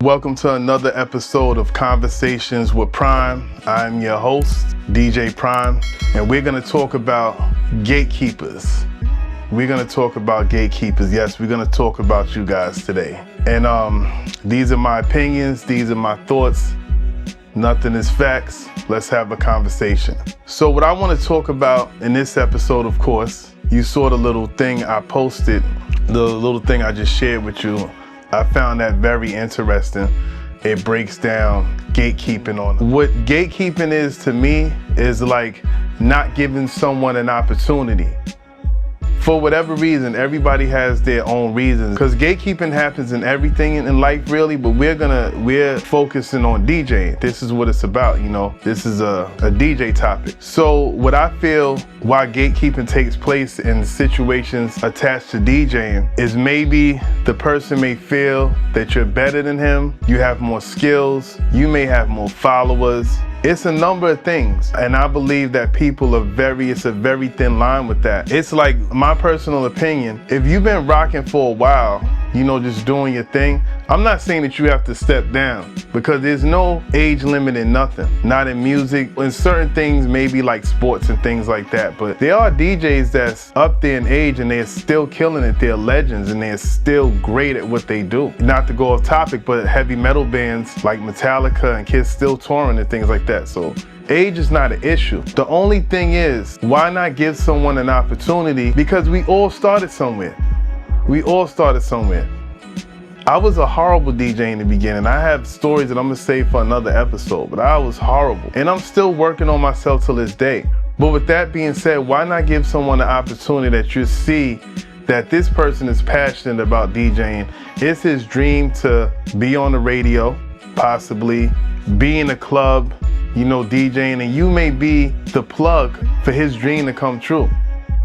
Welcome to another episode of Conversations with Prime. I'm your host, DJ Prime, and we're going to talk about gatekeepers. We're going to talk about gatekeepers. Yes, we're going to talk about you guys today. And these are my opinions. These are my thoughts. Nothing is facts. Let's have a conversation. So what I want to talk about in this episode, of course, you saw the little thing I posted, the little thing I just shared with you. I found that very interesting. It breaks down gatekeeping on what gatekeeping is to me is like not giving someone an opportunity. For whatever reason, everybody has their own reasons. Because gatekeeping happens in everything in life, really, but we're focusing on DJing. This is what it's about, you know. This is a DJ topic. So what I feel why gatekeeping takes place in situations attached to DJing is maybe the person may feel that you're better than him, you have more skills, you may have more followers. It's a number of things, and I believe that people it's a very thin line with that. It's like my personal opinion, if you've been rocking for a while, you know, just doing your thing, I'm not saying that you have to step down because there's no age limit in nothing, not in music, in certain things, maybe like sports and things like that. But there are DJs that's up there in age and they're still killing it. They're legends and they're still great at what they do. Not to go off topic, but heavy metal bands like Metallica and kids still touring and things like that. So age is not an issue. The only thing is, why not give someone an opportunity? Because we all started somewhere. We all started somewhere. I was a horrible DJ in the beginning. I have stories that I'm gonna save for another episode, but I was horrible. And I'm still working on myself till this day. But with that being said, why not give someone an opportunity that you see that this person is passionate about DJing? It's his dream to be on the radio, possibly be in a club, you know, DJing, and you may be the plug for his dream to come true.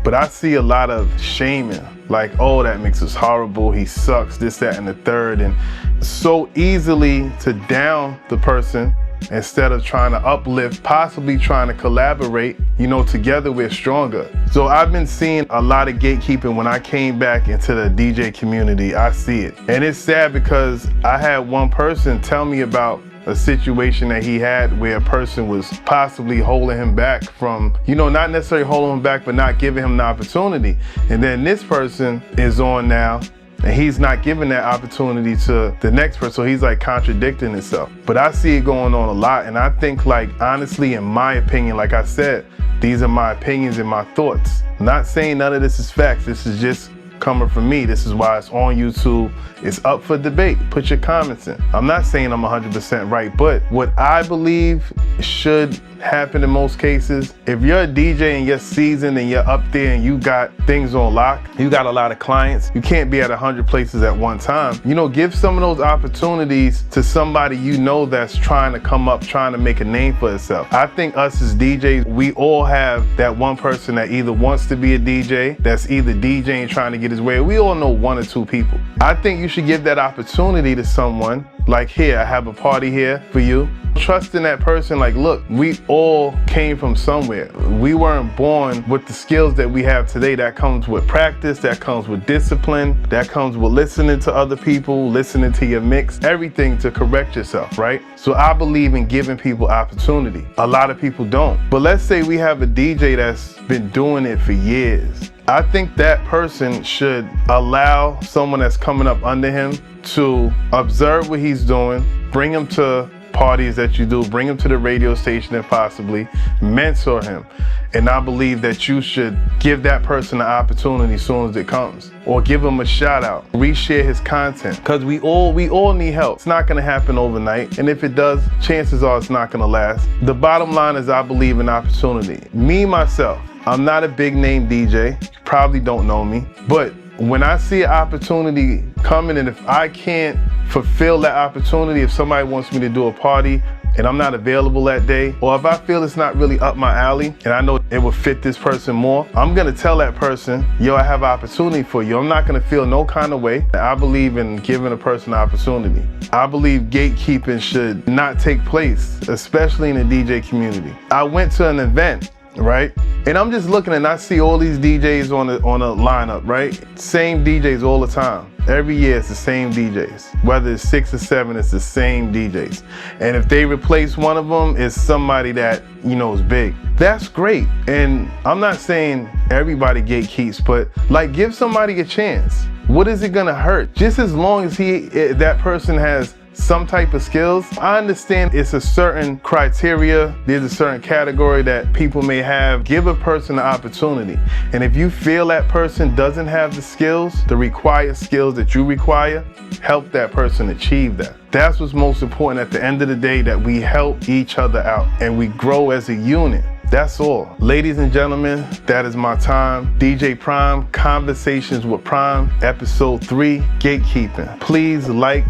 But I see a lot of shaming, like, oh, that mix is horrible, he sucks, this, that, and the third, and so easily to down the person instead of trying to uplift, possibly trying to collaborate. You know, together we're stronger. So I've been seeing a lot of gatekeeping when I came back into the DJ community. I see it. And it's sad because I had one person tell me about a situation that he had where a person was possibly holding him back from, you know, not necessarily holding him back, but not giving him the opportunity. And then this person is on now and he's not giving that opportunity to the next person. So he's like contradicting himself. But I see it going on a lot. And I think, like, honestly, in my opinion, like I said, these are my opinions and my thoughts. I'm not saying none of this is facts. This is just coming from me. This is why it's on YouTube. It's up for debate. Put your comments in. I'm not saying I'm 100% right, but what I believe should happen in most cases, if you're a DJ and you're seasoned and you're up there and you got things on lock, you got a lot of clients, you can't be at 100 places at one time. You know, give some of those opportunities to somebody you know that's trying to come up, trying to make a name for itself. I think us as DJs, we all have that one person that either wants to be a DJ, that's either DJing trying to get his way. We all know one or two people. I think you should give that opportunity to someone. Like, here, I have a party here for you. Trust in that person. Like, look, we all came from somewhere. We weren't born with the skills that we have today. That comes with practice, that comes with discipline, that comes with listening to other people, listening to your mix, everything to correct yourself, right? So I believe in giving people opportunity. A lot of people don't. But let's say we have a DJ that's been doing it for years. I think that person should allow someone that's coming up under him to observe what he's doing, bring him to parties that you do, bring him to the radio station and possibly mentor him. And I believe that you should give that person an opportunity as soon as it comes, or give him a shout out, reshare his content, because we all need help. It's not gonna happen overnight, and if it does, chances are it's not gonna last. The bottom line is I believe in opportunity. Me, myself, I'm not a big name DJ, you probably don't know me, but when I see an opportunity coming, and if I can't fulfill that opportunity, if somebody wants me to do a party and I'm not available that day, or if I feel it's not really up my alley and I know it would fit this person more, I'm gonna tell that person, yo, I have an opportunity for you. I'm not gonna feel no kind of way. I believe in giving a person an opportunity. I believe gatekeeping should not take place, especially in the DJ community. I went to an event, right? And I'm just looking and I see all these DJs on a lineup, right? Same DJs all the time. Every year it's the same DJs. Whether it's 6 or 7, it's the same DJs. And if they replace one of them, it's somebody that, you know, is big. That's great. And I'm not saying everybody gatekeeps, but like, give somebody a chance. What is it gonna hurt? Just as long as that person has some type of skills. I understand it's a certain criteria, there's a certain category that people may have. Give a person the opportunity. And if you feel that person doesn't have the skills, the required skills that you require, help that person achieve that. That's what's most important at the end of the day, that we help each other out and we grow as a unit. That's all. Ladies and gentlemen, that is my time. DJ Prime, Conversations with Prime, episode 3, Gatekeeping. Please like,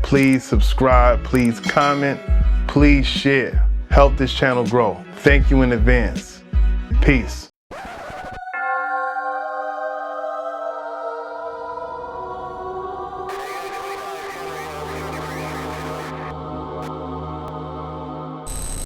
please subscribe, please comment, please share. Help this channel grow. Thank you in advance. Peace.